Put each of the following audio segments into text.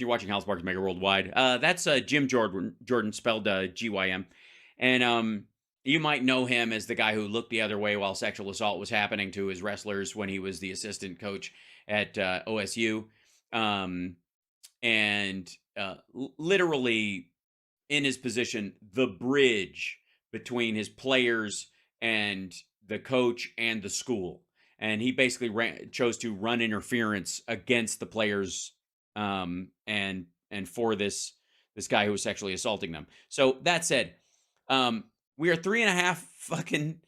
You're watching House Parks Mega Worldwide. That's Jim Jordan spelled GYM. And you might know him as the guy who looked the other way while sexual assault was happening to his wrestlers when he was the assistant coach at OSU. And literally in his position, the bridge between his players and the coach and the school. And he basically chose to run interference against the players and for this guy who was sexually assaulting them. So that said, we are 3.5 fucking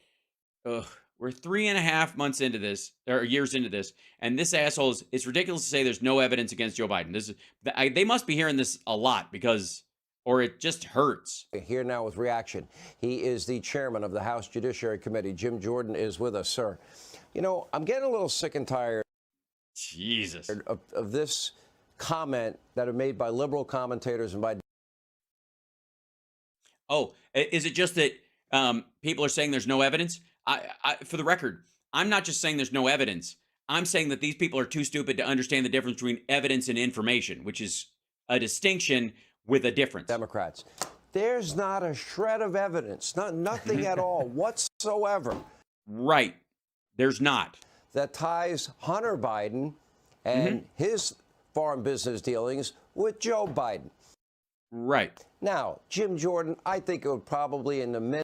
we're 3.5 months into this, or years into this, and this asshole it's ridiculous to say there's no evidence against Joe Biden. They must be hearing this a lot because, or it just hurts. Here now with reaction. He is the chairman of the House Judiciary Committee. Jim Jordan is with us, sir. You know, I'm getting a little sick and tired. Jesus. Of this comment that are made by liberal commentators and by. Oh, is it just that people are saying there's no evidence? For the record, I'm not just saying there's no evidence. I'm saying that these people are too stupid to understand the difference between evidence and information, which is a distinction with a difference. Democrats. There's not a shred of evidence, nothing at all whatsoever. Right. There's not. That ties Hunter Biden and his foreign business dealings with Joe Biden. Right. Now, Jim Jordan, I think it would probably in the mid.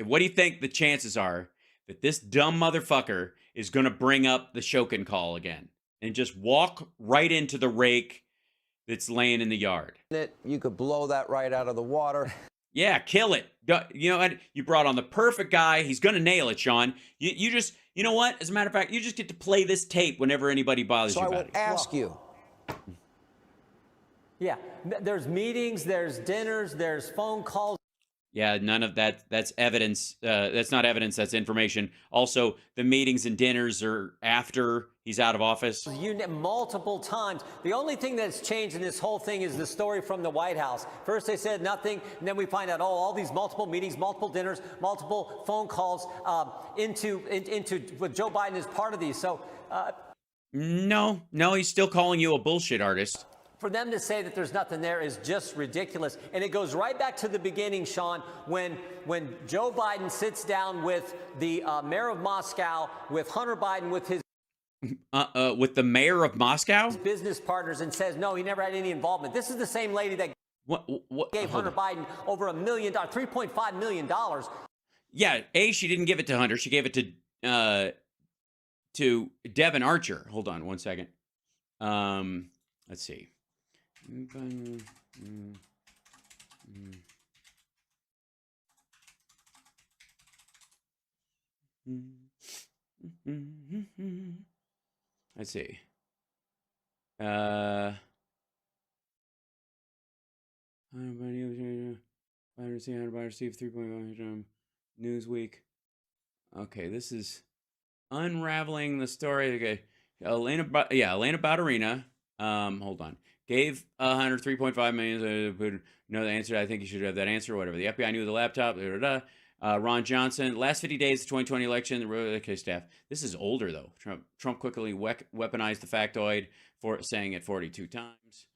What do you think the chances are that this dumb motherfucker is going to bring up the Shokin call again and just walk right into the rake that's laying in the yard? You could blow that right out of the water. Yeah, kill it. You know what? You brought on the perfect guy. He's going to nail it, Sean. You just, you know what? As a matter of fact, you just get to play this tape whenever anybody bothers you about it. So I would ask you. Yeah, there's meetings, there's dinners, there's phone calls. Yeah, none of that. That's evidence. That's not evidence. That's information. Also, the meetings and dinners are after he's out of office. Multiple times. The only thing that's changed in this whole thing is the story from the White House. First they said nothing, and then we find out, all these multiple meetings, multiple dinners, multiple phone calls into what Joe Biden is part of these. So, no, he's still calling you a bullshit artist. For them to say that there's nothing there is just ridiculous. And it goes right back to the beginning, Sean, when Joe Biden sits down with the mayor of Moscow, with Hunter Biden, with his with the mayor of Moscow, business partners, and says, no, he never had any involvement. This is the same lady that gave Hunter Biden over $1 million, $3.5 million. Yeah, she didn't give it to Hunter. She gave it to Devin Archer. Hold on one second. Let's see. Let's see. Received 3.5 Newsweek. Okay, this is unraveling the story. Okay, Elena Baturina. Hold on. Gave Hunter 3.5 million. No, the answer. I think you should have that answer. Whatever. The FBI knew the laptop. Ron Johnson. Last 50 days, the 2020 election. Okay, staff. This is older though. Trump quickly weaponized the factoid for saying it 42 times.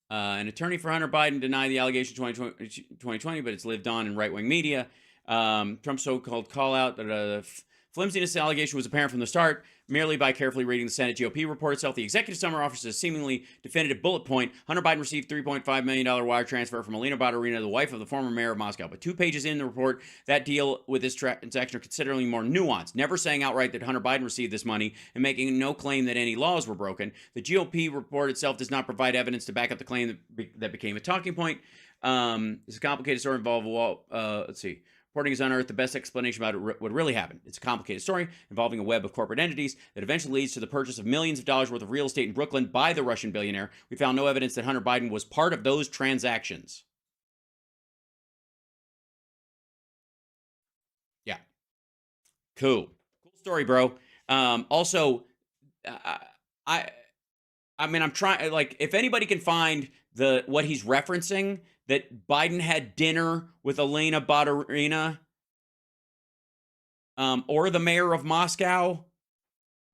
An attorney for Hunter Biden denied the allegation 2020, but it's lived on in right-wing media. Trump's so-called call-out that the flimsiness allegation was apparent from the start. Merely by carefully reading the Senate GOP report itself, the executive summary offers a seemingly definitive bullet point. Hunter Biden received $3.5 million wire transfer from Elena Baturina, the wife of the former mayor of Moscow. But 2 pages in the report, that deal with this transaction are considerably more nuanced, never saying outright that Hunter Biden received this money and making no claim that any laws were broken. The GOP report itself does not provide evidence to back up the claim that became a talking point. It's a complicated story involving, let's see. Reporting has unearthed the best explanation about what really happened. It's a complicated story involving a web of corporate entities that eventually leads to the purchase of millions of dollars worth of real estate in Brooklyn by the Russian billionaire. We found no evidence that Hunter Biden was part of those transactions. Yeah. Cool story, bro. Also, I mean, I'm trying, like, if anybody can find what he's referencing, that Biden had dinner with Elena Baturina, or the mayor of Moscow,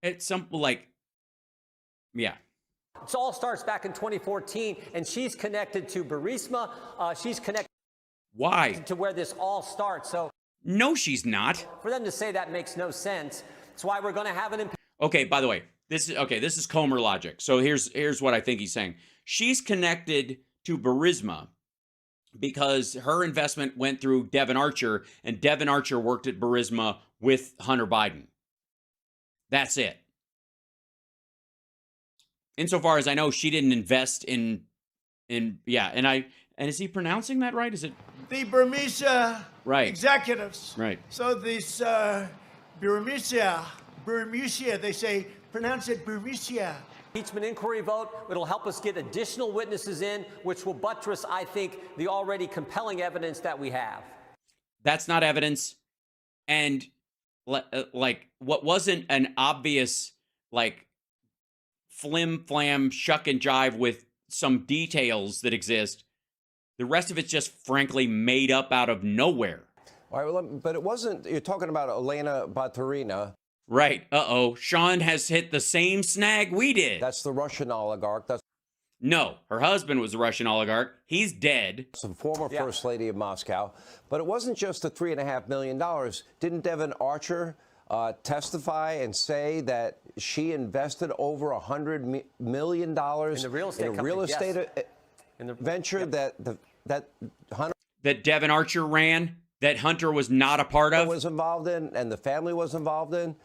it's some, like, yeah. It all starts back in 2014, and she's connected to Burisma. She's connected Why? to where this all starts. So No, she's not. for them to say that makes no sense. That's why we're going to have an impeachment. Okay, by the way, this is Comer logic. So here's what I think he's saying. She's connected to Burisma because her investment went through Devon Archer, and Devon Archer worked at Burisma with Hunter Biden. That's it. Insofar as I know, she didn't invest in yeah, and is he pronouncing that right? Is it the Burmese right executives? Right. So this Burmese, they say, pronounce it Burmese. Impeachment inquiry vote. It'll help us get additional witnesses in, which will buttress, I think, the already compelling evidence that we have. That's not evidence. And like what wasn't an obvious like flim flam shuck and jive with some details that exist, the rest of it's just frankly made up out of nowhere. All right, well, but it wasn't, you're talking about Elena Baturina. Right. Uh-oh. Sean has hit the same snag we did. That's the Russian oligarch. That's No, her husband was a Russian oligarch. He's dead. the former First Lady of Moscow. But it wasn't just the $3.5 million. Didn't Devon Archer testify and say that she invested over $100 million in the real estate in a real company, estate yes. In the venture that Hunter That Devon Archer ran, that Hunter was not a part of? was involved in and the family was involved in?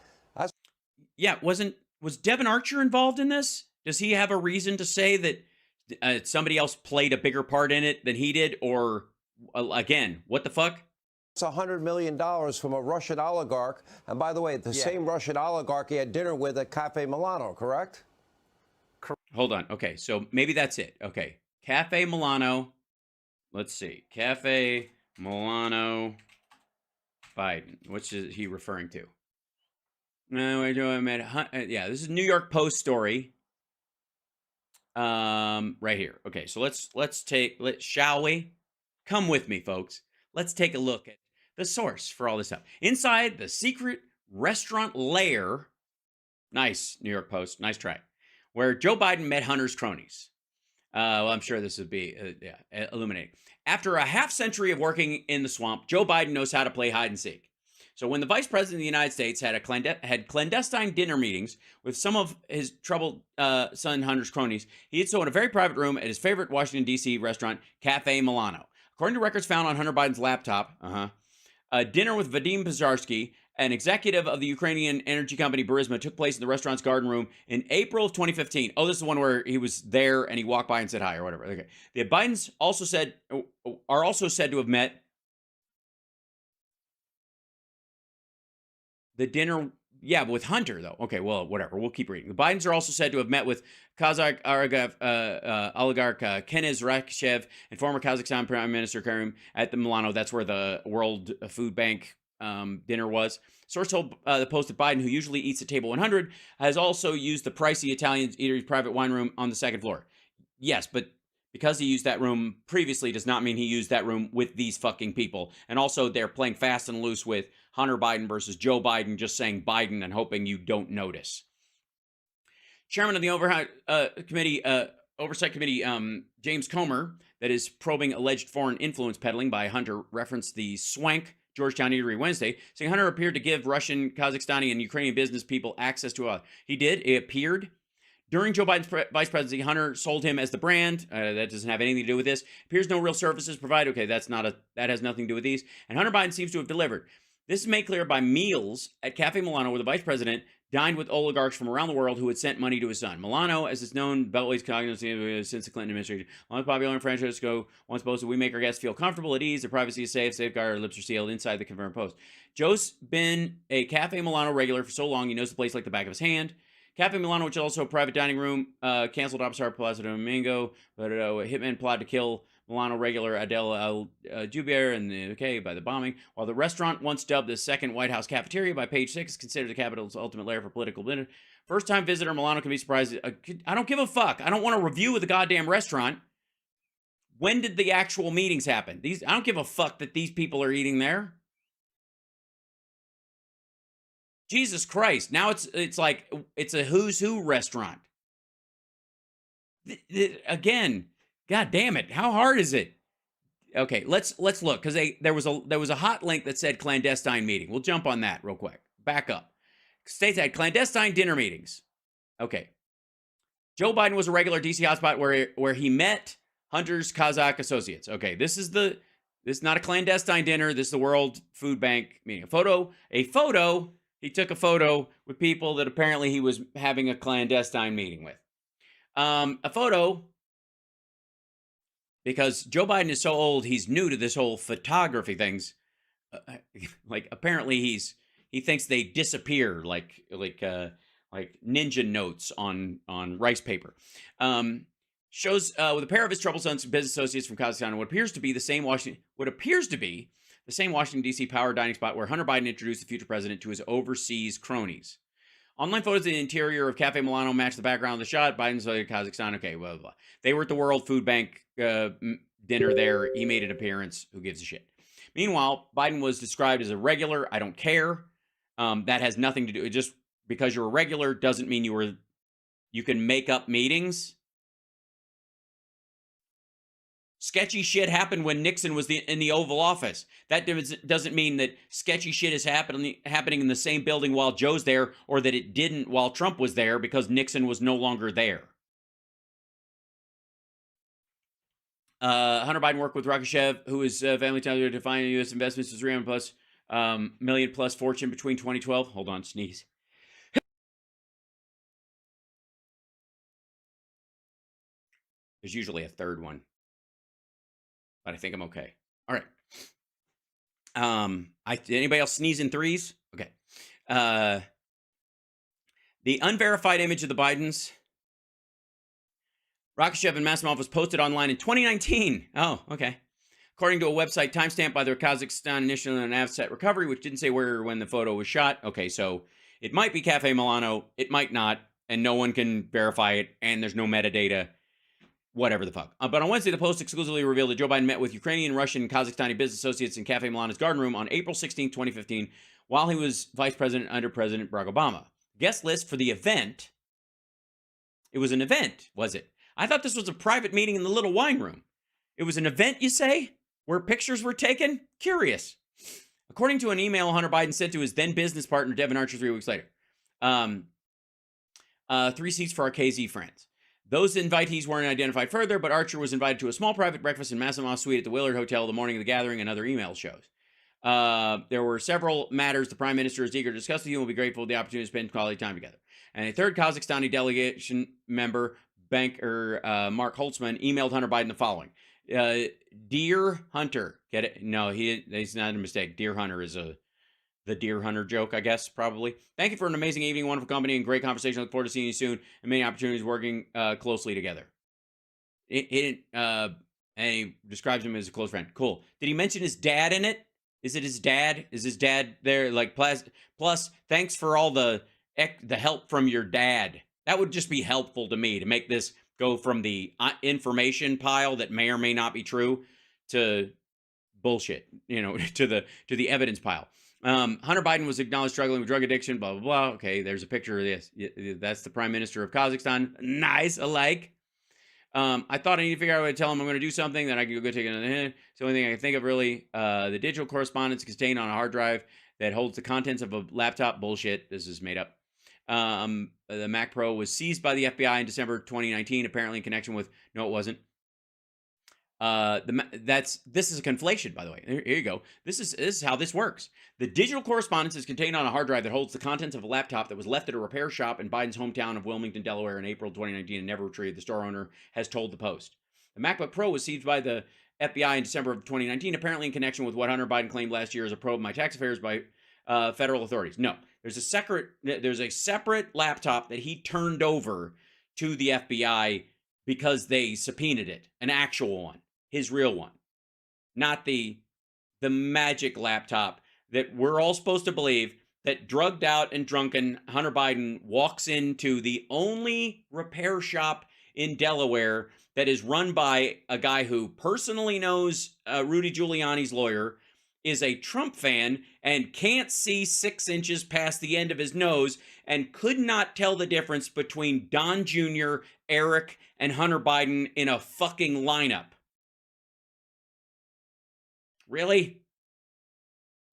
Yeah, was Devon Archer involved in this? Does he have a reason to say that somebody else played a bigger part in it than he did? Or, again, what the fuck? It's $100 million from a Russian oligarch. And by the way, the same Russian oligarch he had dinner with at Cafe Milano, correct? Hold on. Okay, so maybe that's it. Okay, Cafe Milano. Let's see. Cafe Milano Biden. What's he referring to? No, yeah, this is a New York Post story. Right here. Okay, so shall we? Come with me, folks. Let's take a look at the source for all this stuff. Inside the secret restaurant lair. Nice, New York Post. Nice try. Where Joe Biden met Hunter's cronies. Well, I'm sure this would be illuminating. After a half century of working in the swamp, Joe Biden knows how to play hide and seek. So when the vice president of the United States had clandestine dinner meetings with some of his troubled son Hunter's cronies, he did so in a very private room at his favorite Washington, D.C. restaurant, Cafe Milano. According to records found on Hunter Biden's laptop, a dinner with Vadim Pizarsky, an executive of the Ukrainian energy company Burisma, took place in the restaurant's garden room in April of 2015. Oh, this is the one where he was there and he walked by and said hi or whatever. Okay. The Bidens are also said to have met. The dinner, yeah, but with Hunter, though. Okay, well, whatever. We'll keep reading. The Bidens are also said to have met with Kazakh oligarch Keniz Rakshev and former Kazakhstan Prime Minister Karim at the Milano. That's where the World Food Bank dinner was. Source told the Post that Biden, who usually eats at Table 100, has also used the pricey Italian eatery's private wine room on the second floor. Yes, but because he used that room previously does not mean he used that room with these fucking people. And also, they're playing fast and loose with Hunter Biden versus Joe Biden, just saying Biden and hoping you don't notice. Chairman of the Oversight Committee, James Comer, that is probing alleged foreign influence peddling by Hunter, referenced the Swank Georgetown Eatery Wednesday, saying Hunter appeared to give Russian, Kazakhstani, and Ukrainian business people access to a. He did. It appeared. During Joe Biden's vice presidency, Hunter sold him as the brand. That doesn't have anything to do with this. Appears no real services provided. Okay, that has nothing to do with these. And Hunter Biden seems to have delivered. This is made clear by meals at Cafe Milano, where the vice president dined with oligarchs from around the world who had sent money to his son. Milano, as it's known, Beltway's cognizant since the Clinton administration. Long popular in Francesco once posted, "We make our guests feel comfortable at ease. Their privacy is safe. Safeguard, our lips are sealed." Inside the confirmed post. Joe's been a Cafe Milano regular for so long, he knows the place like the back of his hand. Cafe Milano, which is also a private dining room, canceled opposite Plaza Domingo, but a hitman plotted to kill Milano regular Adele Jubier by the bombing. While the restaurant, once dubbed the second White House cafeteria by Page 6, is considered the Capitol's ultimate lair for political dinner. First-time visitor Milano can be surprised. I don't give a fuck. I don't want a review of the goddamn restaurant. When did the actual meetings happen? I don't give a fuck that these people are eating there. Jesus Christ. Now it's like it's a who's who restaurant. Again, God damn it. How hard is it? Okay, let's look, because there was a hot link that said clandestine meeting. We'll jump on that real quick. Back up. States had clandestine dinner meetings. Okay. Joe Biden was a regular DC hotspot where he met Hunter's Kazakh associates. Okay, this is not a clandestine dinner. This is the World Food Bank meeting. A photo. He took a photo with people that apparently he was having a clandestine meeting with. A photo, because Joe Biden is so old, he's new to this whole photography things. Like apparently he thinks they disappear like ninja notes on rice paper. Shows with a pair of his troublesome business associates from Kazakhstan, what appears to be the same Washington D.C. power dining spot where Hunter Biden introduced the future president to his overseas cronies. Online photos of the interior of Cafe Milano match the background of the shot. Biden's Kazakhstan. Okay, blah, blah, blah. They were at the World Food Bank dinner there. He made an appearance. Who gives a shit? Meanwhile, Biden was described as a regular. I don't care. That has nothing to do. Just because you're a regular doesn't mean you can make up meetings. Sketchy shit happened when Nixon was in the Oval Office. That doesn't mean that sketchy shit is happening in the same building while Joe's there, or that it didn't while Trump was there because Nixon was no longer there. Hunter Biden worked with Rakashev, who is family ties to define U.S. investments to 300 plus million plus fortune between 2012. Hold on, sneeze. There's usually a third one, but I think I'm okay. All right. Anybody else sneeze in threes? Okay. The unverified image of the Bidens, Rakashev and Masimov, was posted online in 2019. Oh, okay. According to a website timestamped by the Kazakhstan Initiative on Asset Recovery, which didn't say where or when the photo was shot. Okay, so it might be Cafe Milano, it might not, and no one can verify it, and there's no metadata. Whatever the fuck. But on Wednesday, the Post exclusively revealed that Joe Biden met with Ukrainian, Russian, and Kazakhstani business associates in Cafe Milano's garden room on April 16, 2015, while he was vice president under President Barack Obama. Guest list for the event. It was an event, was it? I thought this was a private meeting in the little wine room. It was an event, you say? Where pictures were taken? Curious. According to an email Hunter Biden sent to his then business partner, Devin Archer, 3 weeks later. 3 seats for our KZ friends. Those invitees weren't identified further, but Archer was invited to a small private breakfast in Masimov's suite at the Willard Hotel the morning of the gathering, and other email shows. There were several matters the prime minister is eager to discuss with you and will be grateful for the opportunity to spend quality time together. And a third Kazakhstani delegation member, banker Mark Holtzman, emailed Hunter Biden the following. Dear Hunter, get it? No, he's not a mistake. Dear Hunter is the Deer Hunter joke, I guess, probably. Thank you for an amazing evening, wonderful company, and great conversation. I look forward to seeing you soon, and many opportunities working closely together. And he describes him as a close friend. Cool. Did he mention his dad in it? Is it his dad? Is his dad there? Like, plus thanks for all the help from your dad. That would just be helpful to me to make this go from the information pile that may or may not be true to bullshit, to the evidence pile. Hunter Biden was acknowledged struggling with drug addiction, blah, blah, blah. Okay, there's a picture of this. That's the prime minister of Kazakhstan. Nice, alike. I thought I need to figure out a way to tell him I'm going to do something, then I can go take another hint. It's the only thing I can think of, really. The digital correspondence contained on a hard drive that holds the contents of a laptop. Bullshit. This is made up. The Mac Pro was seized by the FBI in December 2019, apparently in connection with... No, it wasn't. This is a conflation, by the way. Here you go. This is how this works. The digital correspondence is contained on a hard drive that holds the contents of a laptop that was left at a repair shop in Biden's hometown of Wilmington, Delaware in April 2019 and never retrieved, the store owner has told the Post. The MacBook Pro was seized by the FBI in December of 2019, apparently in connection with what Hunter Biden claimed last year as a probe of my tax affairs by federal authorities. No, there's a separate laptop that he turned over to the FBI because they subpoenaed it, an actual one. His real one, not the magic laptop that we're all supposed to believe that drugged out and drunken Hunter Biden walks into the only repair shop in Delaware that is run by a guy who personally knows Rudy Giuliani's lawyer, is a Trump fan and can't see 6 inches past the end of his nose and could not tell the difference between Don Jr., Eric, and Hunter Biden in a fucking lineup. Really?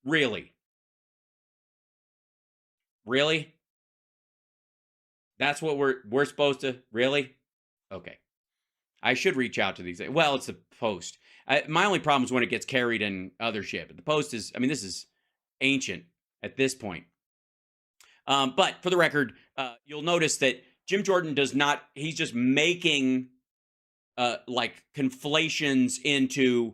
Really? Really? That's what we're supposed to? Really? Okay. I should reach out to these. Well, it's the Post. My only problem is when it gets carried in other shit. But the Post is, I mean, this is ancient at this point. But for the record, you'll notice that Jim Jordan does not, he's just making like conflations into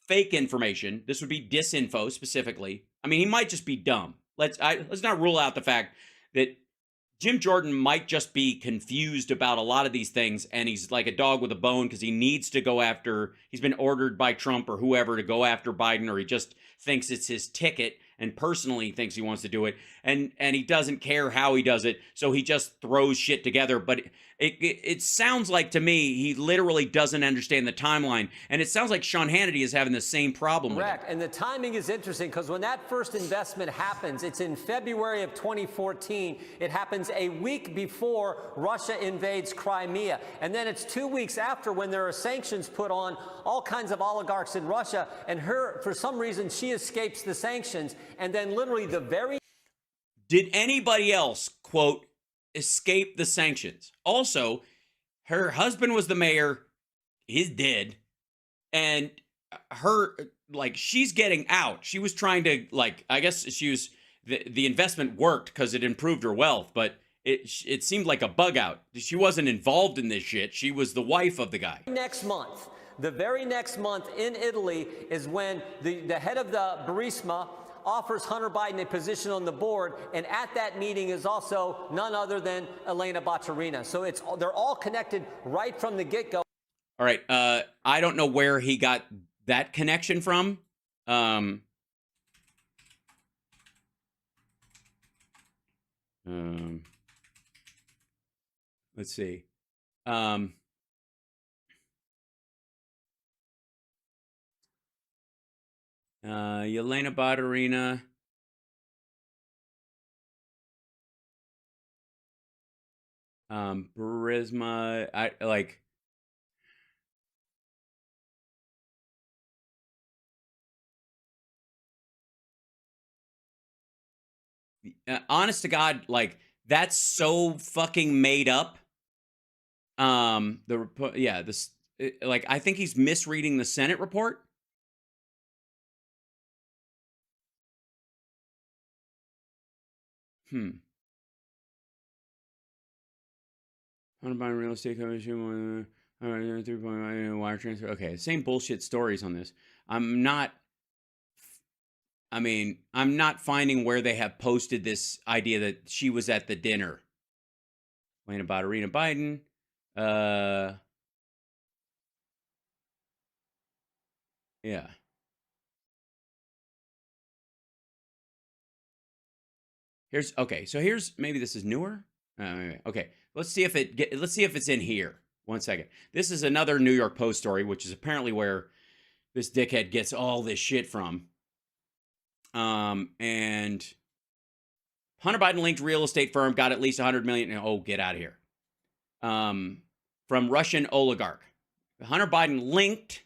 fake information. This would be disinfo specifically. I mean, he might just be dumb. Let's not rule out the fact that Jim Jordan might just be confused about a lot of these things, and he's like a dog with a bone because he needs to go after, he's been ordered by Trump or whoever to go after Biden, or he just thinks it's his ticket and personally thinks he wants to do it, and he doesn't care how he does it, so he just throws shit together. But it sounds like to me he literally doesn't understand the timeline, and it sounds like Sean Hannity is having the same problem with it. Correct, and the timing is interesting because when that first investment happens, it's in February of 2014. It happens a week before Russia invades Crimea, and then it's 2 weeks after when there are sanctions put on all kinds of oligarchs in Russia, and her, for some reason, she escapes the sanctions, and then literally the very... Did anybody else, quote, escape the sanctions? Also, her husband was the mayor, he's dead, and her, like, she's getting out. She was trying to, like, I guess she was, the investment worked because it improved her wealth, but it seemed like a bug out. She wasn't involved in this shit. She was the wife of the guy. Next month, the very next month in Italy is when the head of the Burisma offers Hunter Biden a position on the board, and at that meeting is also none other than Elena Bacciarina. So they're all connected right from the get-go. All right, I don't know where he got that connection from. Let's see. Yelena Baturina. Burisma. I like. Honest to God, like, that's so fucking made up. Like, I think he's misreading the Senate report. Hunter Biden real estate commission, 3.9 wire transfer. Okay, same bullshit stories on this. I'm not finding where they have posted this idea that she was at the dinner. Elena Baturina Biden. Yeah. Here's maybe this is newer. Okay, let's see if it's in here. 1 second. This is another New York Post story, which is apparently where this dickhead gets all this shit from. And Hunter Biden linked real estate firm got at least 100 million. Oh, get out of here. From Russian oligarch. Hunter Biden linked.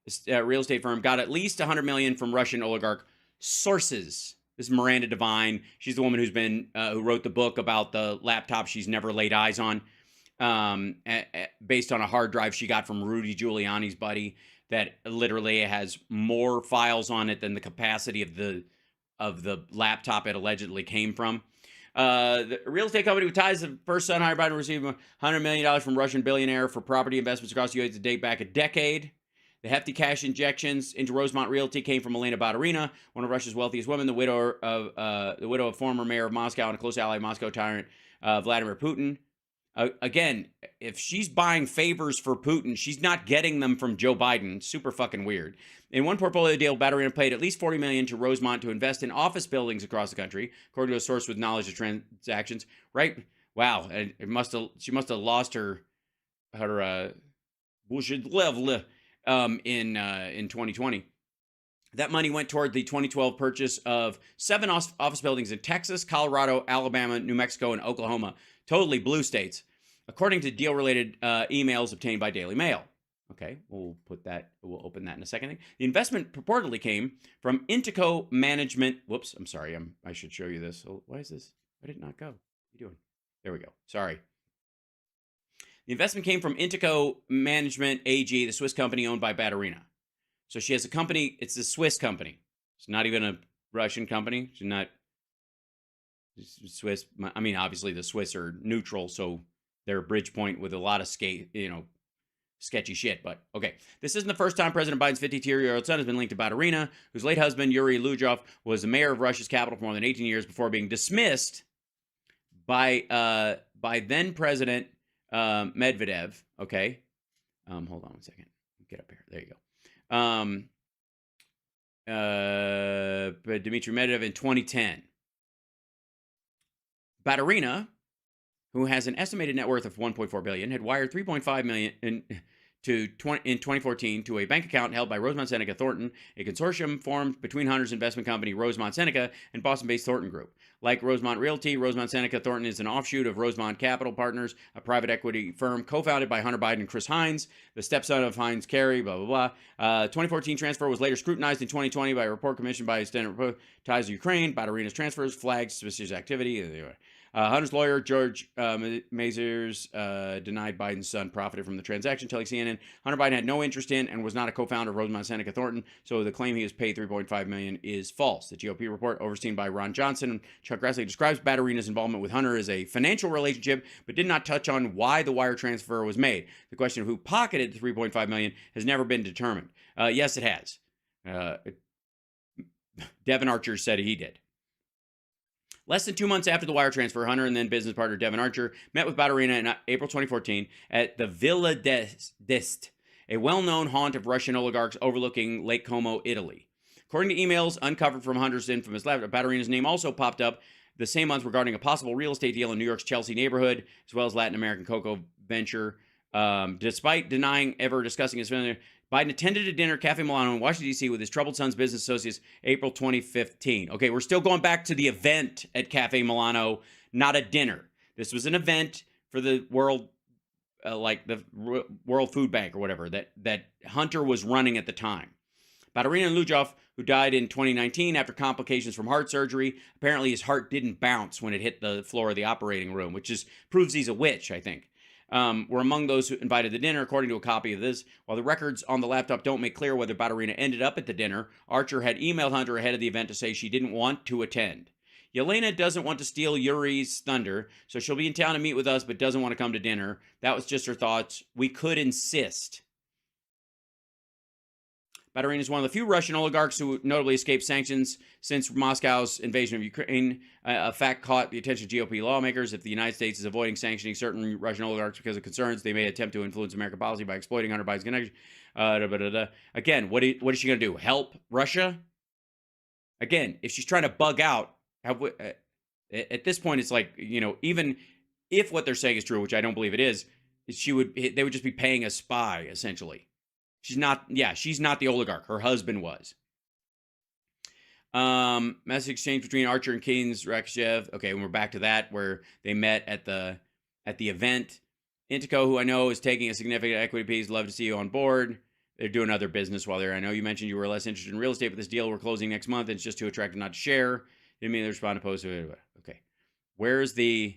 This real estate firm got at least 100 million from Russian oligarch sources. This is Miranda Devine. She's the woman who's been who wrote the book about the laptop she's never laid eyes on, based on a hard drive she got from Rudy Giuliani's buddy that literally has more files on it than the capacity of the laptop it allegedly came from. The real estate company with ties to the first son, Hunter Biden, received $100 million from Russian billionaire for property investments across the U.S. to date back a decade. The hefty cash injections into Rosemont Realty came from Elena Baturina, one of Russia's wealthiest women, the widow of former mayor of Moscow and a close ally of Moscow tyrant Vladimir Putin. Again, if she's buying favors for Putin, she's not getting them from Joe Biden. Super fucking weird. In one portfolio deal, Baturina paid at least $40 million to Rosemont to invest in office buildings across the country, according to a source with knowledge of transactions. Right? Wow. She must have lost her bullshit level in 2020. That money went toward the 2012 purchase of 7 office buildings in Texas, Colorado, Alabama, New Mexico, and Oklahoma, totally blue states, according to deal-related emails obtained by Daily Mail. Okay, we'll open that in a second. The investment purportedly came from Intico Management. Whoops, I'm sorry. I should show you this. Oh, why is this? Why did it not go? What are you doing? There we go. Sorry. The investment came from Intico Management AG, the Swiss company owned by Batterina. So she has a company. It's a Swiss company. It's not even a Russian company. She's not Swiss. I mean, obviously the Swiss are neutral, so they're a bridge point with a lot of sketchy shit. But okay, this isn't the first time President Biden's 52-year-old son has been linked to Batterina, whose late husband Yuri Lujov was the mayor of Russia's capital for more than 18 years before being dismissed by then President Medvedev. Okay, hold on one second. Get up here. There you go. Dmitry Medvedev in 2010. Batterina, who has an estimated net worth of $1.4 billion, had wired $3.5 million in 2014 to a bank account held by Rosemont Seneca Thornton, a consortium formed between Hunter's investment company Rosemont Seneca and Boston-based Thornton Group. Like Rosemont Realty, Rosemont Seneca Thornton is an offshoot of Rosemont Capital Partners, a private equity firm co-founded by Hunter Biden and Chris Hines, the stepson of Hines Carey, blah, blah, blah. 2014 transfer was later scrutinized in 2020 by a report commissioned by Standard Ties to Ukraine. Batterina's transfers flagged suspicious activity. Hunter's lawyer, George Mazers, denied Biden's son profited from the transaction, telling CNN Hunter Biden had no interest in and was not a co-founder of Rosemont Seneca Thornton, so the claim he was paid $3.5 million is false. The GOP report, overseen by Ron Johnson and Chuck Grassley, describes Batterina's involvement with Hunter as a financial relationship, but did not touch on why the wire transfer was made. The question of who pocketed the $3.5 million has never been determined. Yes, it has. Devin Archer said he did. Less than 2 months after the wire transfer, Hunter and then business partner Devin Archer met with Batterina in April 2014 at the Villa d'Este, a well-known haunt of Russian oligarchs overlooking Lake Como, Italy. According to emails uncovered from Hunter's infamous laptop, Batterina's name also popped up the same month regarding a possible real estate deal in New York's Chelsea neighborhood, as well as Latin American cocoa venture. Despite denying ever discussing his family, Biden attended a dinner at Cafe Milano in Washington, D.C. with his troubled son's business associates April 2015. Okay, we're still going back to the event at Cafe Milano, not a dinner. This was an event for the World, World Food Bank or whatever, that Hunter was running at the time. Batterina and Lujov, who died in 2019 after complications from heart surgery, apparently his heart didn't bounce when it hit the floor of the operating room, which proves he's a witch, I think. Were among those who invited the dinner, according to a copy of this. While the records on the laptop don't make clear whether Batterina ended up at the dinner, Archer had emailed Hunter ahead of the event to say she didn't want to attend. Yelena doesn't want to steal Yuri's thunder, so she'll be in town to meet with us, but doesn't want to come to dinner. That was just her thoughts. We could insist. Batterina is one of the few Russian oligarchs who notably escaped sanctions since Moscow's invasion of Ukraine. A fact caught the attention of GOP lawmakers. If the United States is avoiding sanctioning certain Russian oligarchs because of concerns, they may attempt to influence American policy by exploiting Hunter Biden's connection. Again, what is she going to do? Help Russia? Again, if she's trying to bug out, at this point, it's like, even if what they're saying is true, which I don't believe it is, they would just be paying a spy, essentially. She's not the oligarch. Her husband was. Message exchange between Archer and Keynes Rakshev. Okay, and we're back to that, where they met at the event. Intico, who I know is taking a significant equity piece, love to see you on board. They're doing other business while they're. I know you mentioned you were less interested in real estate, but this deal we're closing next month, and it's just too attractive not to share. Didn't mean to respond to post. Okay, where's the?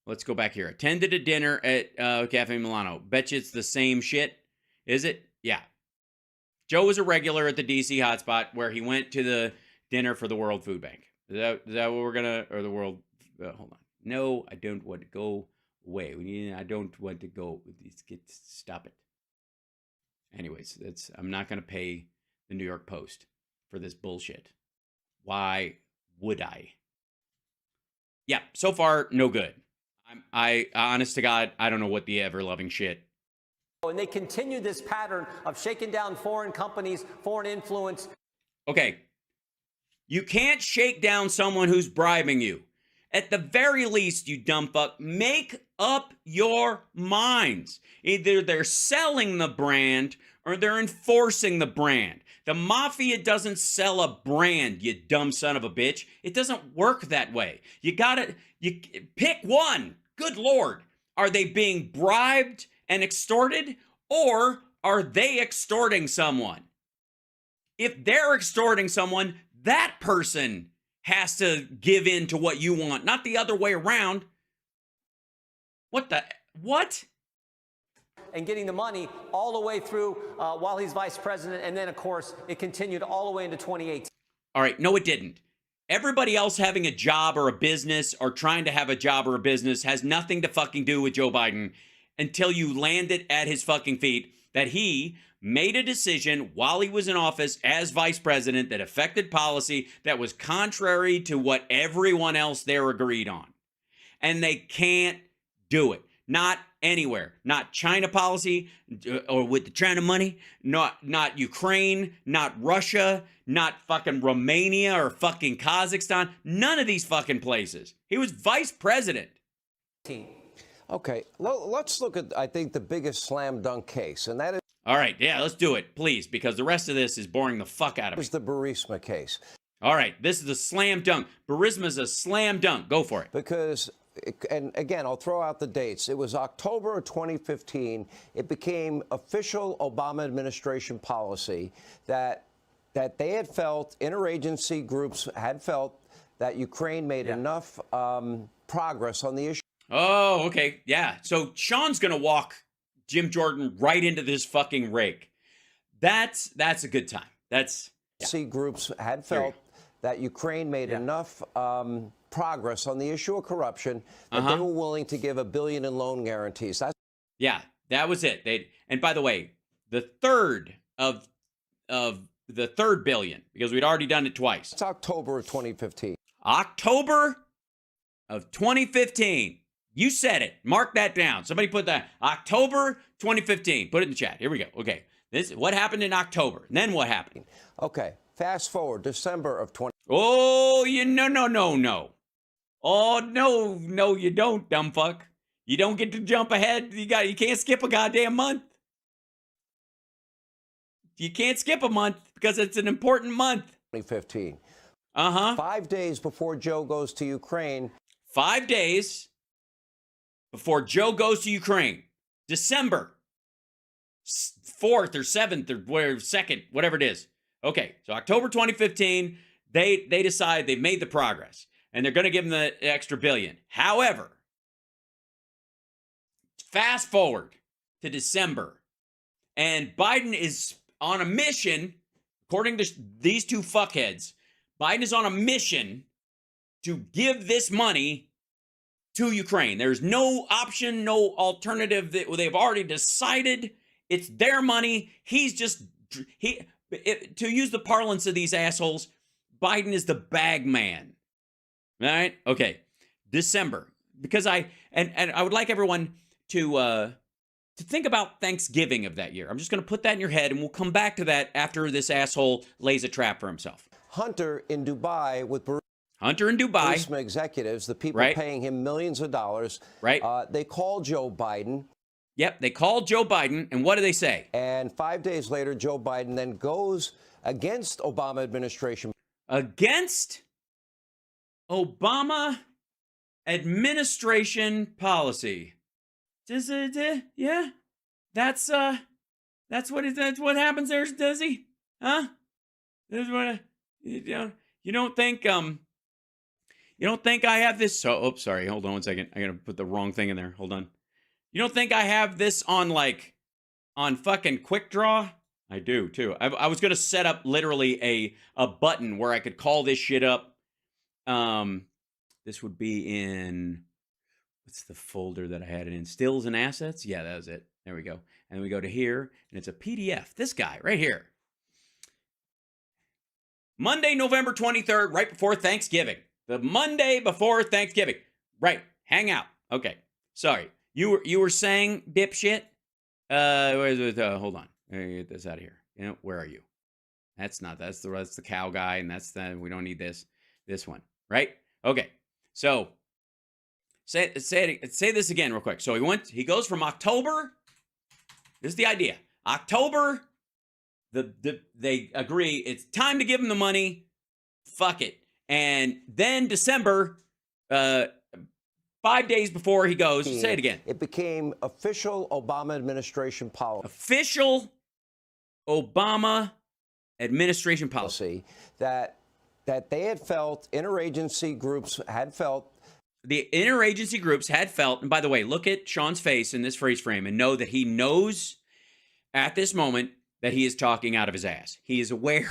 Let's go back here. Attended a dinner at Cafe Milano. Bet you it's the same shit. Is it? Yeah. Joe was a regular at the D.C. hotspot where he went to the dinner for the World Food Bank. Is that what we're going to, or the World, hold on. No, I don't want to go away. I don't want to go. Stop it. Anyways, I'm not going to pay the New York Post for this bullshit. Why would I? Yeah, so far, no good. I honest to God, I don't know what the ever-loving shit. And they continue this pattern of shaking down foreign companies, foreign influence. Okay. You can't shake down someone who's bribing you. At the very least, you dumb fuck, make up your minds. Either they're selling the brand or they're enforcing the brand. The mafia doesn't sell a brand, you dumb son of a bitch. It doesn't work that way. You pick one. Good Lord. Are they being bribed and extorted, or are they extorting someone? If they're extorting someone, that person has to give in to what you want, not the other way around. What? And getting the money all the way through while he's vice president. And then, of course, it continued all the way into 2018. All right. No, it didn't. Everybody else having a job or a business or trying to have a job or a business has nothing to fucking do with Joe Biden until you land it at his fucking feet that he made a decision while he was in office as vice president that affected policy that was contrary to what everyone else there agreed on. And they can't do it. Not anywhere. Not China policy or with the China money. Not Ukraine. Not Russia. Not fucking Romania or fucking Kazakhstan. None of these fucking places. He was vice president. Okay, let's look at, I think, the biggest slam dunk case, and that is... All right, yeah, let's do it, please, because the rest of this is boring the fuck out of me. Is the Burisma case. All right, this is a slam dunk. Burisma's a slam dunk. Go for it. Because, and again, I'll throw out the dates. It was October of 2015. It became official Obama administration policy that they had felt, interagency groups had felt that Ukraine made enough progress on the issue. Oh, okay, yeah. So Sean's going to walk Jim Jordan right into this fucking rake. That's a good time. That's... See, groups had felt that Ukraine made enough progress on the issue of corruption that they were willing to give $1 billion in loan guarantees. Yeah, that was it. And by the way, the third of the $3 billion, because we'd already done it twice. It's October of 2015. October of 2015. You said it. Mark that down. Somebody put that. October 2015. Put it in the chat. Here we go. Okay. This what happened in October. And then what happened? Okay. Fast forward, December of 20. Oh, no. Oh, no, you don't, dumb fuck. You don't get to jump ahead. You can't skip a goddamn month. You can't skip a month because it's an important month. 2015. 5 days before Joe goes to Ukraine. 5 days before Joe goes to Ukraine. December 4th or 7th or whatever, 2nd, whatever it is. Okay, so October 2015, they decide they've made the progress, and they're going to give them the extra $1 billion. However, fast forward to December, and Biden is on a mission, according to these two fuckheads, Biden is on a mission to give this money to Ukraine. There's no option, no alternative. They've already decided it's their money. To use the parlance of these assholes, Biden is the bag man. All right? Okay. December. Because I would like everyone to think about Thanksgiving of that year. I'm just going to put that in your head, and we'll come back to that after this asshole lays a trap for himself. Hunter in Dubai with Burisma executives, the people paying him millions of dollars. Right. They called Joe Biden. Yep, they called Joe Biden, and what do they say? And 5 days later, Joe Biden then goes against Obama administration. Against Obama administration policy. Yeah, that's what happens there, does he? Huh? This is what you don't think I have this? So, sorry, hold on one second. I gotta put the wrong thing in there. Hold on. You don't think I have this on fucking quick draw? I do too. I was gonna set up literally a button where I could call this shit up. This would be in, what's the folder that I had it in? Stills and assets? Yeah, that was it. There we go. And we go to here, and it's a PDF. This guy right here. Monday, November 23rd, right before Thanksgiving. The Monday before Thanksgiving. Right. Hang out. Okay. Sorry. You were saying, dipshit? Hold on. Get this out of here. You know, where are you? That's the cow guy, and we don't need this one. Right? Okay. So Say this again real quick. So he goes from October. This is the idea. October, they agree it's time to give him the money. Fuck it. And then December, 5 days before he goes, say it again. It became official Obama administration policy. Official Obama administration policy. That they had felt, interagency groups had felt. The interagency groups had felt, and by the way, look at Sean's face in this phrase frame and know that he knows at this moment that he is talking out of his ass. He is aware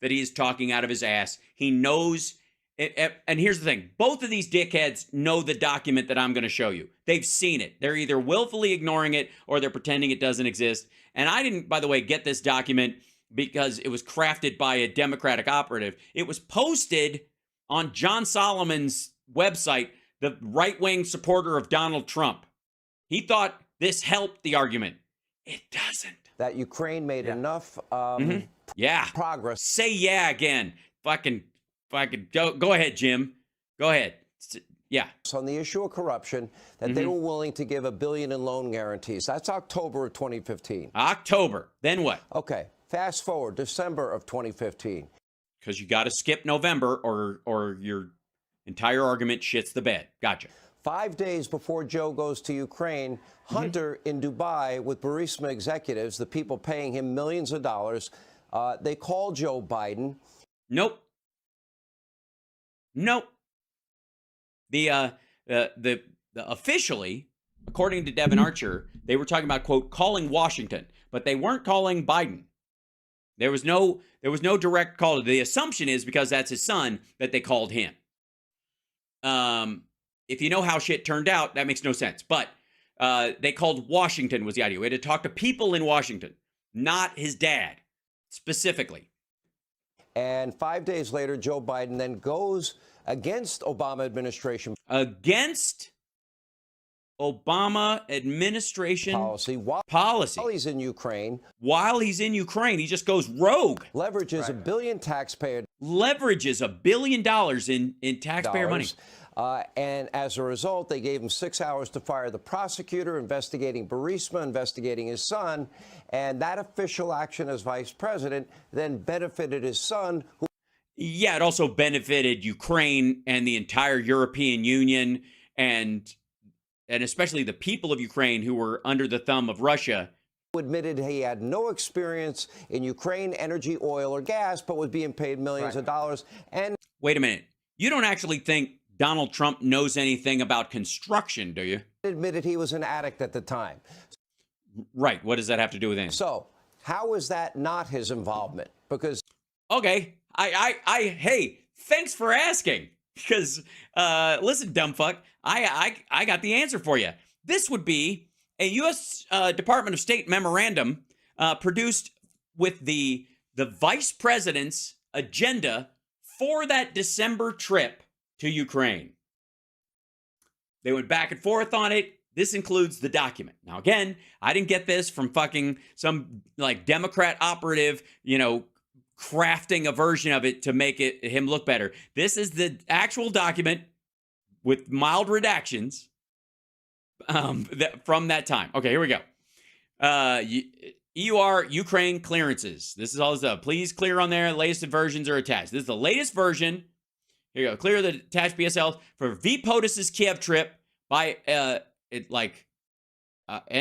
that he is talking out of his ass. He knows, and here's the thing. Both of these dickheads know the document that I'm going to show you. They've seen it. They're either willfully ignoring it or they're pretending it doesn't exist. And I didn't, by the way, get this document because it was crafted by a Democratic operative. It was posted on John Solomon's website, the right-wing supporter of Donald Trump. He thought this helped the argument. It doesn't. That Ukraine made enough progress. Say yeah again. Fucking go ahead, Jim. Go ahead. Yeah. On the issue of corruption, that they were willing to give $1 billion in loan guarantees. That's October of 2015. October. Then what? Okay. Fast forward, December of 2015. Because you got to skip November or your entire argument shits the bed. Gotcha. 5 days before Joe goes to Ukraine, Hunter in Dubai with Burisma executives, the people paying him millions of dollars, they call Joe Biden. Nope. The officially, according to Devin Archer, they were talking about, quote, calling Washington, but they weren't calling Biden. There was no direct call. The assumption is because that's his son that they called him. If you know how shit turned out, that makes no sense. But they called Washington was the idea. We had to talk to people in Washington, not his dad specifically. And 5 days later, Joe Biden then goes against Obama administration against Obama administration policy. While he's in Ukraine. While he's in Ukraine, he just goes rogue. Leverages $1 billion taxpayer. Leverages $1 billion in taxpayer money. And as a result, they gave him 6 hours to fire the prosecutor investigating Burisma, investigating his son. And that official action as vice president then benefited his son. Yeah, it also benefited Ukraine and the entire European Union and especially the people of Ukraine who were under the thumb of Russia. Who admitted he had no experience in Ukraine, energy, oil, or gas, but was being paid millions of dollars. And wait a minute. You don't actually think Donald Trump knows anything about construction, do you? Admitted he was an addict at the time. Right. What does that have to do with anything? So how is that not his involvement? Because okay, hey, thanks for asking. Because listen, dumb fuck, I got the answer for you. This would be a U.S. Department of State memorandum produced with the vice president's agenda for that December trip to Ukraine. They went back and forth on it. This includes the document. Now, again, I didn't get this from fucking some like Democrat operative, crafting a version of it to make him look better. This is the actual document with mild redactions from that time. Okay, here we go. EUR Ukraine clearances. This is all this stuff. Please clear on there. Latest versions are attached. This is the latest version. Here you go. Clear the attached BSL for V. POTUS's Kiev trip by end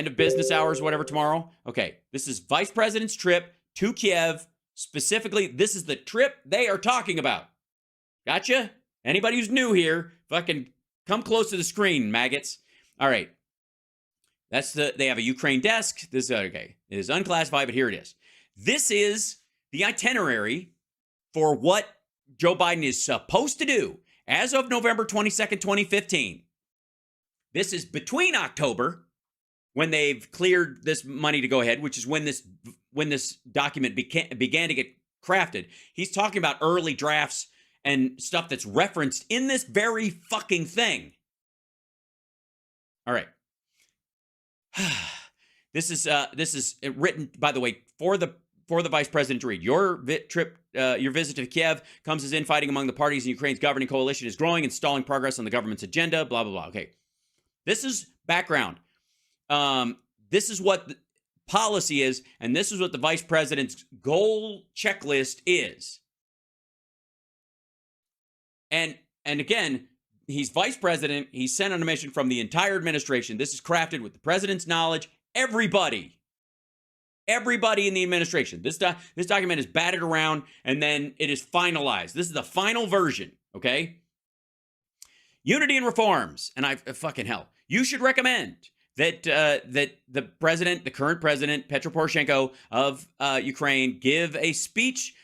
of business hours, whatever, tomorrow. Okay, this is Vice President's trip to Kiev. Specifically, this is the trip they are talking about. Gotcha? Anybody who's new here, fucking come close to the screen, maggots. All right. They have a Ukraine desk. This is okay. It is unclassified, but here it is. This is the itinerary for what Joe Biden is supposed to do as of November 22nd, 2015. This is between October, when they've cleared this money to go ahead, which is when this document began to get crafted. He's talking about early drafts and stuff that's referenced in this very fucking thing. All right. This is written, by the way, for the for the vice president to read. Your visit to Kiev comes as infighting among the parties in Ukraine's governing coalition is growing and stalling progress on the government's agenda, blah, blah, blah. Okay. This is background. This is what the policy is, and this is what the vice president's goal checklist is. And again, he's vice president. He's sent on a mission from the entire administration. This is crafted with the president's knowledge. Everybody in the administration. This document is batted around, and then it is finalized. This is the final version, okay? Unity and reforms. And fucking hell. You should recommend that the president, the current president, Petro Poroshenko of Ukraine, give a speech,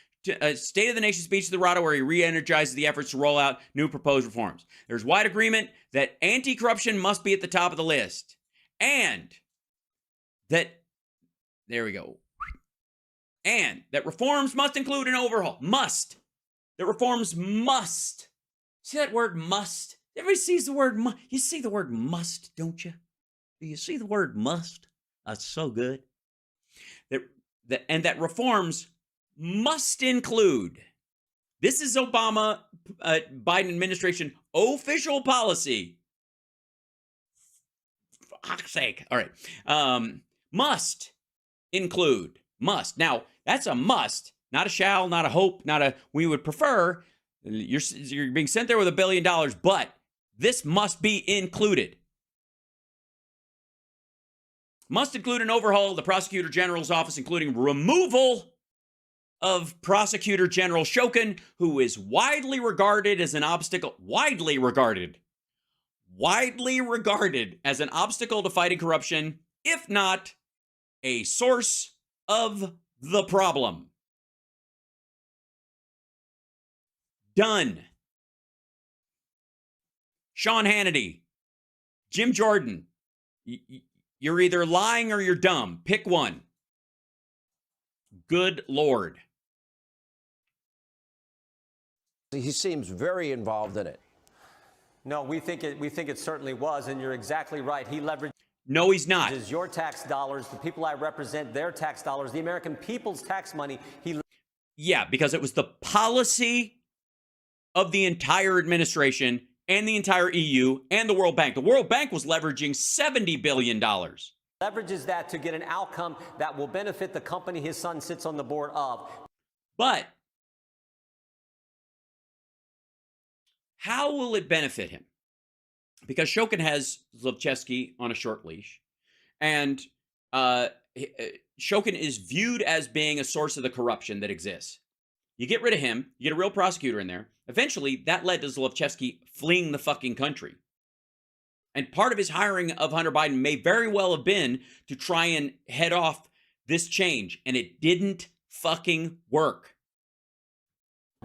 a State of the Nation speech to the Rada where he re-energizes the efforts to roll out new proposed reforms. There's wide agreement that anti-corruption must be at the top of the list. And that, there we go. And that reforms must include an overhaul. Must. That reforms must. See that word must? Everybody sees the word must. You see the word must, don't you? Do you see the word must? That's so good. That reforms must include. This is Obama, Biden administration official policy. For fuck's sake. All right. Must include. Must. Now, that's a must, not a shall, not a hope, not a we would prefer. You're being sent there with $1 billion, but this must be included. Must include an overhaul of the Prosecutor General's office, including removal of Prosecutor General Shokin, who is widely regarded as an obstacle, widely regarded as an obstacle to fighting corruption, if not a source of the problem. Done. Sean Hannity, Jim Jordan, you're either lying or you're dumb. Pick one. Good Lord. He seems very involved in it. No, we think it certainly was, and you're exactly right. He leveraged. No, he's not. Your tax dollars, the people I represent, their tax dollars, the American people's tax money. Yeah, because it was the policy of the entire administration and the entire EU and the World Bank. The World Bank was leveraging $70 billion. Leverages that to get an outcome that will benefit the company his son sits on the board of. But how will it benefit him? Because Shokin has Zlochevsky on a short leash, and Shokin is viewed as being a source of the corruption that exists. You get rid of him, you get a real prosecutor in there. Eventually, that led to Zlochevsky fleeing the fucking country. And part of his hiring of Hunter Biden may very well have been to try and head off this change, and it didn't fucking work.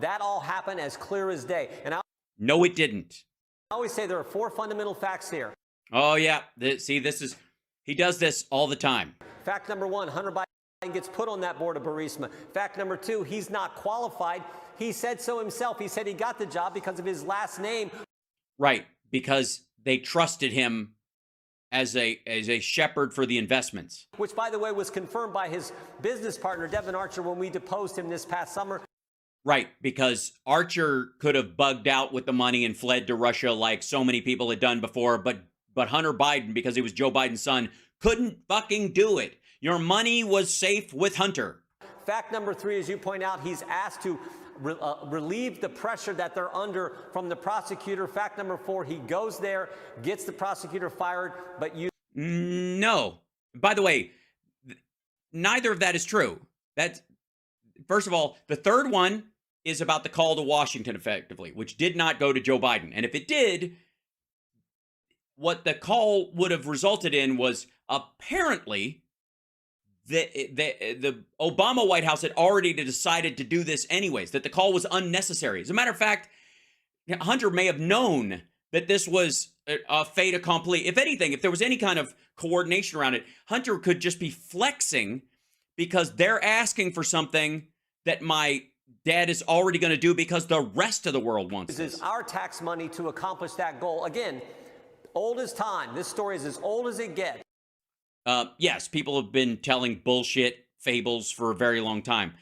That all happened as clear as day. And no, it didn't. I always say there are 4 fundamental facts here. Oh, yeah. He does this all the time. Fact number 1, Hunter Biden gets put on that board of Burisma. Fact number 2, he's not qualified. He said so himself. He said he got the job because of his last name. Right, because they trusted him as a shepherd for the investments. Which, by the way, was confirmed by his business partner, Devin Archer, when we deposed him this past summer. Right, because Archer could have bugged out with the money and fled to Russia like so many people had done before, but Hunter Biden, because he was Joe Biden's son, couldn't fucking do it. Your money was safe with Hunter. Fact number 3, as you point out, he's asked to relieve the pressure that they're under from the prosecutor. Fact number 4, he goes there, gets the prosecutor fired, but you... No. By the way, neither of that is true. First of all, the third one is about the call to Washington, effectively, which did not go to Joe Biden. And if it did, what the call would have resulted in was apparently the Obama White House had already decided to do this anyways, that the call was unnecessary. As a matter of fact, Hunter may have known that this was a fait accompli. If anything, if there was any kind of coordination around it, Hunter could just be flexing because they're asking for something that my dad is already going to do because the rest of the world wants this. This is our tax money to accomplish that goal. Again, old as time. This story is as old as it gets. Yes, people have been telling bullshit fables for a very long time.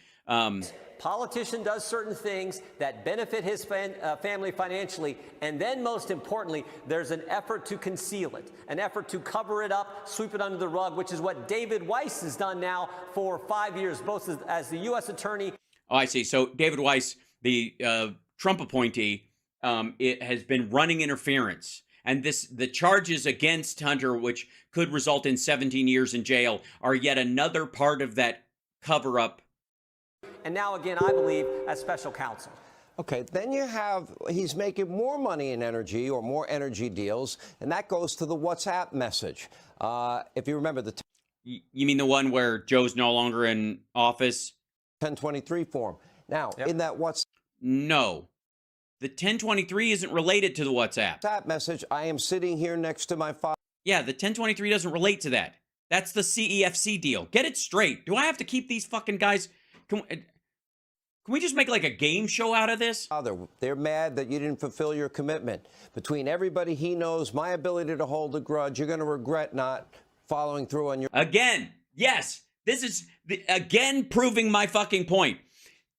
Politician does certain things that benefit his family financially, and then most importantly, there's an effort to conceal it, an effort to cover it up, sweep it under the rug, which is what David Weiss has done now for 5 years, both as the U.S. attorney. Oh, I see. So David Weiss, the Trump appointee, it has been running interference. And the charges against Hunter, which could result in 17 years in jail, are yet another part of that cover-up. And now, again, I believe, as special counsel. Okay, then you have, he's making more money in energy or more energy deals, and that goes to the WhatsApp message. If you remember the... You mean the one where Joe's no longer in office? 1023 form. Now, in that WhatsApp... No. The 1023 isn't related to the WhatsApp message, I am sitting here next to my father. Yeah, the 1023 doesn't relate to that. That's the CEFC deal. Get it straight. Do I have to keep these fucking guys... Can we just make like a game show out of this? They're mad that you didn't fulfill your commitment. Between everybody he knows, my ability to hold a grudge, you're going to regret not following through on your... Again, yes, this is, again, proving my fucking point.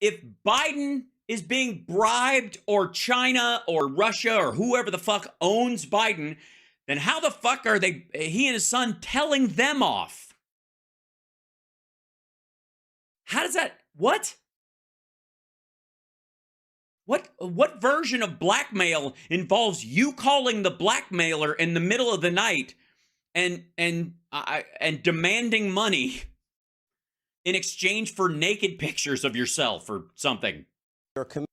If Biden is being bribed, or China or Russia or whoever the fuck owns Biden, then how the fuck are he and his son telling them off? How does that... What? What version of blackmail involves you calling the blackmailer in the middle of the night and demanding money in exchange for naked pictures of yourself or something?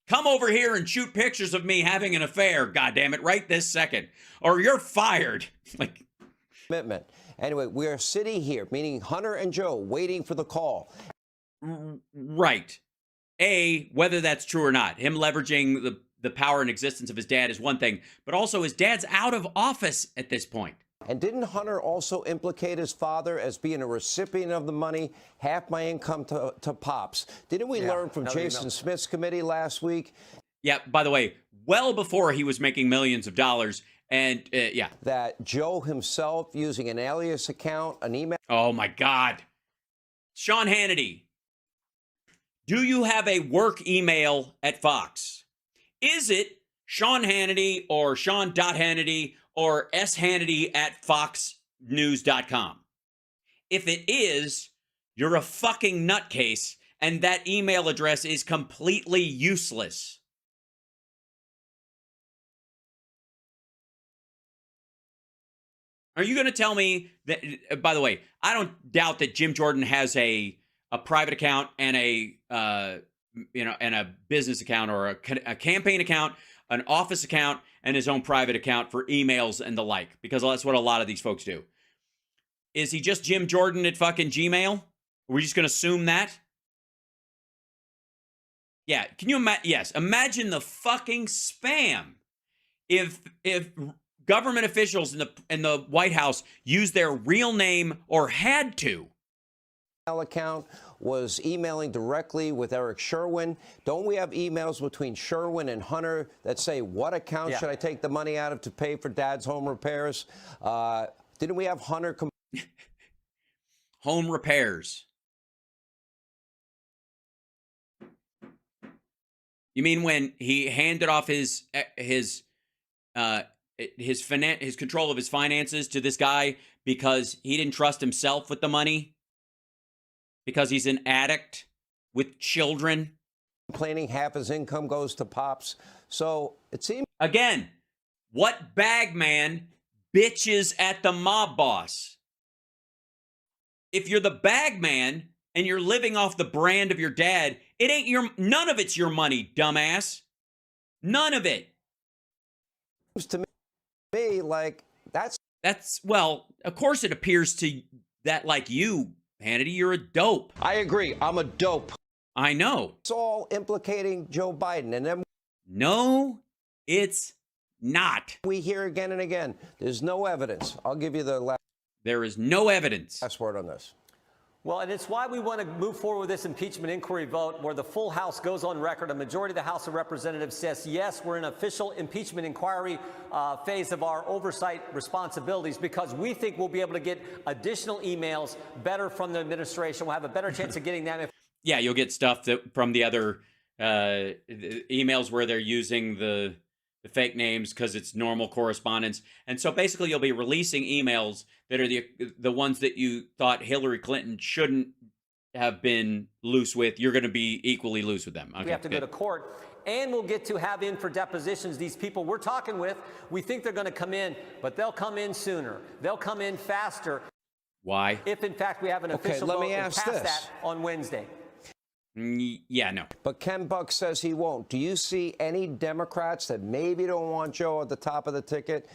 Come over here and shoot pictures of me having an affair, goddammit, right this second, or you're fired. Like, commitment. Anyway, we are sitting here, meaning Hunter and Joe, waiting for the call. Right. Whether that's true or not, him leveraging the power and existence of his dad is one thing, but also his dad's out of office at this point. And didn't Hunter also implicate his father as being a recipient of the money, half my income to Pops? Didn't we learn from Jason Smith's committee last week? Yeah, by the way, well before he was making millions of dollars. And yeah. That Joe himself, using an alias account, an email. Oh, my God. Sean Hannity. Do you have a work email at Fox? Is it Sean Hannity or Sean.Hannity or shannity at foxnews.com? If it is, you're a fucking nutcase, and that email address is completely useless. Are you going to tell me that, by the way, I don't doubt that Jim Jordan has a private account and a business account, or a campaign account, an office account, and his own private account for emails and the like, because that's what a lot of these folks do. Is he just Jim Jordan at fucking Gmail? Are we just going to assume that? Yeah. Can you imagine? Yes. Imagine the fucking spam if government officials in the White House used their real name, or had to. Account was emailing directly with Eric Sherwin. Don't we have emails between Sherwin and Hunter that say, what account should I take the money out of to pay for Dad's home repairs? Didn't we have Hunter... Home repairs. You mean when he handed off his control of his finances to this guy because he didn't trust himself with the money? Because he's an addict with children? Complaining half his income goes to Pops. So it seems... Again, what bagman bitches at the mob boss? If you're the bagman and you're living off the brand of your dad, it ain't none of it's your money, dumbass. None of it. To me, like, that's, well, of course it appears to that like you, Hannity, you're a dope. I agree. I'm a dope. I know. It's all implicating Joe Biden. And then... No, it's not. We hear again and again, there's no evidence. I'll give you the last... There is no evidence. Last word on this. Well, and it's why we want to move forward with this impeachment inquiry vote where the full House goes on record. A majority of the House of Representatives says, yes, we're in official impeachment inquiry phase of our oversight responsibilities because we think we'll be able to get additional emails better from the administration. We'll have a better chance of getting them. Yeah, you'll get stuff that from the other emails where they're using the fake names because it's normal correspondence. And so basically you'll be releasing emails that are the ones that you thought Hillary Clinton shouldn't have been loose with. You're going to be equally loose with them. Okay, we have to go to court. And we'll get to have in for depositions these people we're talking with. We think they're going to come in, but they'll come in sooner. They'll come in faster. Why? If, in fact, we have an official vote and pass that on Wednesday. Yeah, no. But Ken Buck says he won't. Do you see any Democrats that maybe don't want Joe at the top of the ticket?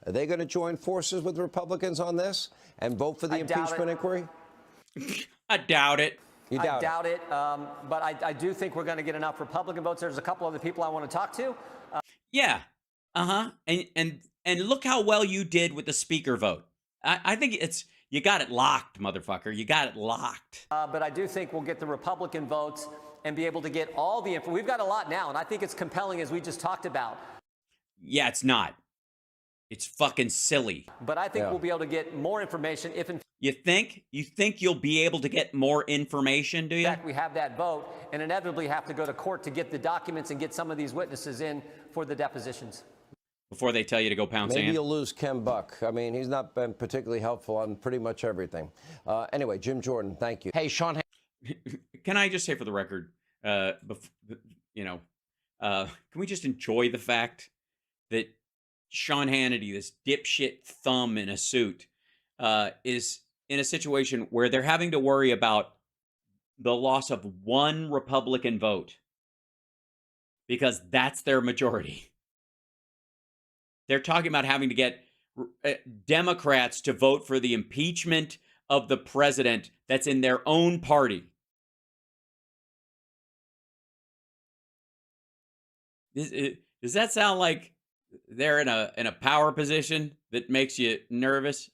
Are they going to join forces with Republicans on this and vote for the impeachment inquiry? I doubt it. You I doubt doubt it. But I do think we're going to get enough Republican votes. There's a couple other people I want to talk to. Yeah. And look how well you did with the speaker vote. I think you got it locked, motherfucker. You got it locked. But I do think we'll get the Republican votes and be able to get all the info. We've got a lot now, and I think it's compelling, as we just talked about. Yeah, it's not. It's fucking silly. But I think we'll be able to get more information if, in You think you'll be able to get more information, do you? fact, we have that vote and inevitably have to go to court to get the documents and get some of these witnesses in for the depositions. Before they tell you to go pound sand. Maybe you'll lose Ken Buck. I mean, he's not been particularly helpful on pretty much everything. Anyway, Jim Jordan, thank you. Hey, Sean. Can I just say for the record, can we just enjoy the fact that Sean Hannity, this dipshit thumb in a suit, is in a situation where they're having to worry about the loss of one Republican vote because that's their majority. They're talking about having to get Democrats to vote for the impeachment of the president that's in their own party. Does that sound like they're in a power position that makes you nervous?